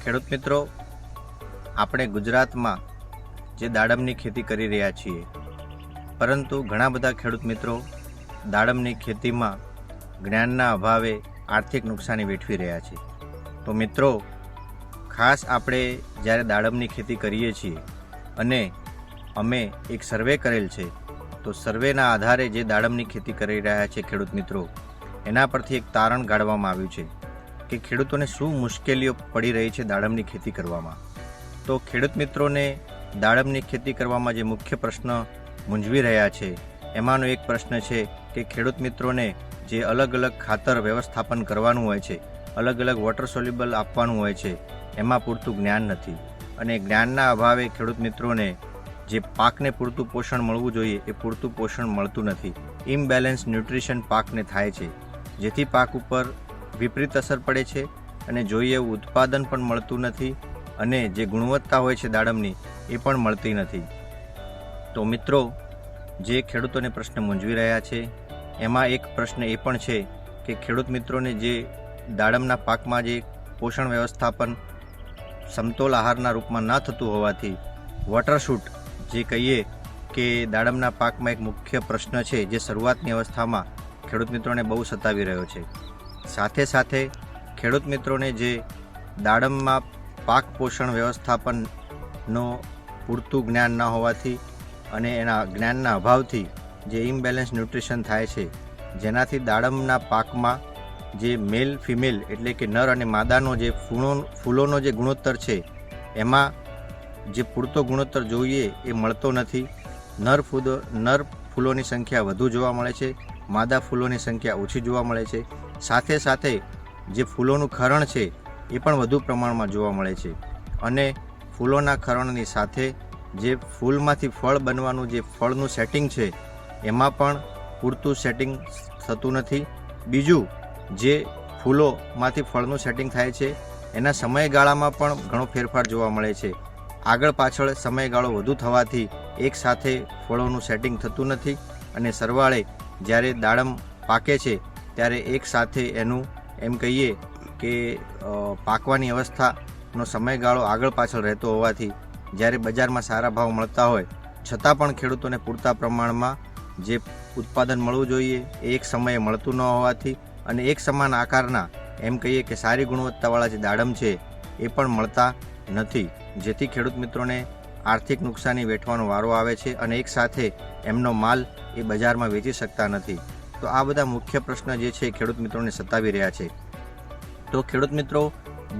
ખેડૂત મિત્રો, આપણે ગુજરાતમાં જે દાડમની ખેતી કરી રહ્યા છીએ, પરંતુ ઘણા બધા ખેડૂત મિત્રો દાડમની ખેતીમાં જ્ઞાનના અભાવે આર્થિક નુકસાની વેઠવી રહ્યા છે. તો મિત્રો, ખાસ આપણે જ્યારે દાડમની ખેતી કરીએ છીએ અને અમે એક સર્વે કરેલ છે, તો સર્વેના આધારે જે દાડમની ખેતી કરી રહ્યા છે ખેડૂત મિત્રો, એના પરથી એક તારણ કાઢવામાં આવ્યું છે કે ખેડૂતોને શું મુશ્કેલીઓ પડી રહી છે દાડમની ખેતી કરવામાં. તો ખેડૂત મિત્રોને દાડમની ખેતી કરવામાં જે મુખ્ય પ્રશ્ન મૂંઝવી રહ્યા છે, એમાંનો એક પ્રશ્ન છે કે ખેડૂત મિત્રોને જે અલગ અલગ ખાતર વ્યવસ્થાપન કરવાનું હોય છે, અલગ અલગ વોટર સોલ્યુબલ આપવાનું હોય છે, એમાં પૂરતું જ્ઞાન નથી. અને જ્ઞાનના અભાવે ખેડૂત મિત્રોને જે પાકને પૂરતું પોષણ મળવું જોઈએ એ પૂરતું પોષણ મળતું નથી. ઇમ્બેલેન્સ ન્યુટ્રિશન પાકને થાય છે, જેથી પાક ઉપર વિપરીત અસર પડે છે અને જોઈએ એવું ઉત્પાદન પણ મળતું નથી અને જે ગુણવત્તા હોય છે દાડમની એ પણ મળતી નથી. તો મિત્રો, જે ખેડૂતોને પ્રશ્ન મૂંઝવી રહ્યા છે એમાં એક પ્રશ્ન એ પણ છે કે ખેડૂત મિત્રોને જે દાડમના પાકમાં જે પોષણ વ્યવસ્થાપન સમતોલ આહારના રૂપમાં ન થતું હોવાથી વોટરશૂટ જે કહીએ કે દાડમના પાકમાં એક મુખ્ય પ્રશ્ન છે, જે શરૂઆતની અવસ્થામાં ખેડૂત મિત્રોને બહુ સતાવી રહ્યો છે. સાથે સાથે ખેડૂત મિત્રોને જે દાડમમાં પાક પોષણ વ્યવસ્થાપનનો પૂરતું જ્ઞાન ન હોવાથી અને એના જ્ઞાનના અભાવથી જે ઇમ્બેલેન્સ ન્યુટ્રિશન થાય છે, જેનાથી દાડમના પાકમાં જે મેલ ફિમેલ એટલે કે નર અને માદાનો જે ફૂલોનો જે ગુણોત્તર છે, એમાં જે પૂરતો ગુણોત્તર જોઈએ એ મળતો નથી. નર ફૂલોની સંખ્યા વધુ જોવા મળે છે, માદા ફૂલોની સંખ્યા ઓછી જોવા મળે છે. સાથે સાથે જે ફૂલોનું ખરણ છે એ પણ વધુ પ્રમાણમાં જોવા મળે છે. અને ફૂલોના ખરણની સાથે જે ફૂલમાંથી ફળ બનવાનું જે ફળનું સેટિંગ છે એમાં પણ પૂરતું સેટિંગ થતું નથી. બીજું, જે ફૂલોમાંથી ફળનું સેટિંગ થાય છે એના સમયગાળામાં પણ ઘણો ફેરફાર જોવા મળે છે. આગળ પાછળ સમયગાળો વધુ થવાથી એક સાથે ફળોનું સેટિંગ થતું નથી અને સરવાળે જ્યારે દાડમ પાકે છે ત્યારે એક સાથે એનું એમ કહીએ કે પાકવાની અવસ્થાનો સમયગાળો આગળ પાછળ રહેતો હોવાથી જ્યારે બજારમાં સારા ભાવ મળતા હોય છતાં પણ ખેડૂતોને પૂરતા પ્રમાણમાં જે ઉત્પાદન મળવું જોઈએ એ એક સમયે મળતું ન હોવાથી અને એક સમાન આકારના એમ કહીએ કે સારી ગુણવત્તાવાળા જે દાડમ છે એ પણ મળતા નથી, જેથી ખેડૂત મિત્રોને આર્થિક નુકસાની વેઠવાનો વારો આવે છે અને એક સાથે એમનો માલ એ બજારમાં વેચી શકતા નથી. તો આ બધા મુખ્ય પ્રશ્ન જે છે ખેડૂત મિત્રોને સતાવી રહ્યા છે. તો ખેડૂત મિત્રો,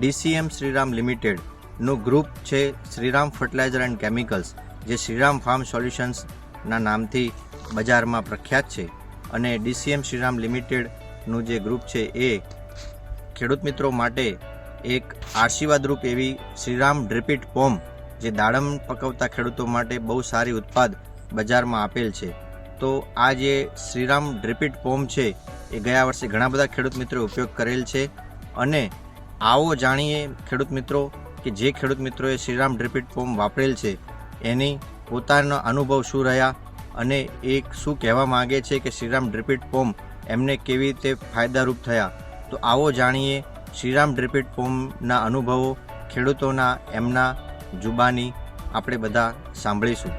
DCM શ્રીરામ લિમિટેડનું ગ્રુપ છે શ્રીરામ ફર્ટિલાઇઝર એન્ડ કેમિકલ્સ, જે શ્રીરામ ફાર્મ સોલ્યુશન્સના નામથી બજારમાં પ્રખ્યાત છે. અને DCM શ્રીરામ લિમિટેડનું જે ગ્રુપ છે એ ખેડૂત મિત્રો માટે એક આશીર્વાદરૂપ એવી શ્રીરામ ડ્રીપિટ પોમ, જે દાડમ પકવતા ખેડૂતો માટે બહુ સારી ઉત્પાદ બજારમાં આપેલ છે. તો આ જે શ્રીરામ ડ્રીપિટ પોમ છે એ ગયા વર્ષે ઘણા બધા ખેડૂત મિત્રોએ ઉપયોગ કરેલ છે. અને આવો જાણીએ ખેડૂત મિત્રો કે જે ખેડૂત મિત્રોએ શ્રીરામ ડ્રીપિટ પોમ વાપરેલ છે એની પોતાના અનુભવ શું રહ્યા અને એ શું કહેવા માગે છે કે શ્રીરામ ડ્રીપિટ પોમ એમને કેવી રીતે ફાયદારૂપ થયા. તો આવો જાણીએ શ્રીરામ ડ્રીપિટ પોમના અનુભવો ખેડૂતોના એમના જુબાની આપણે બધા સાંભળીશું.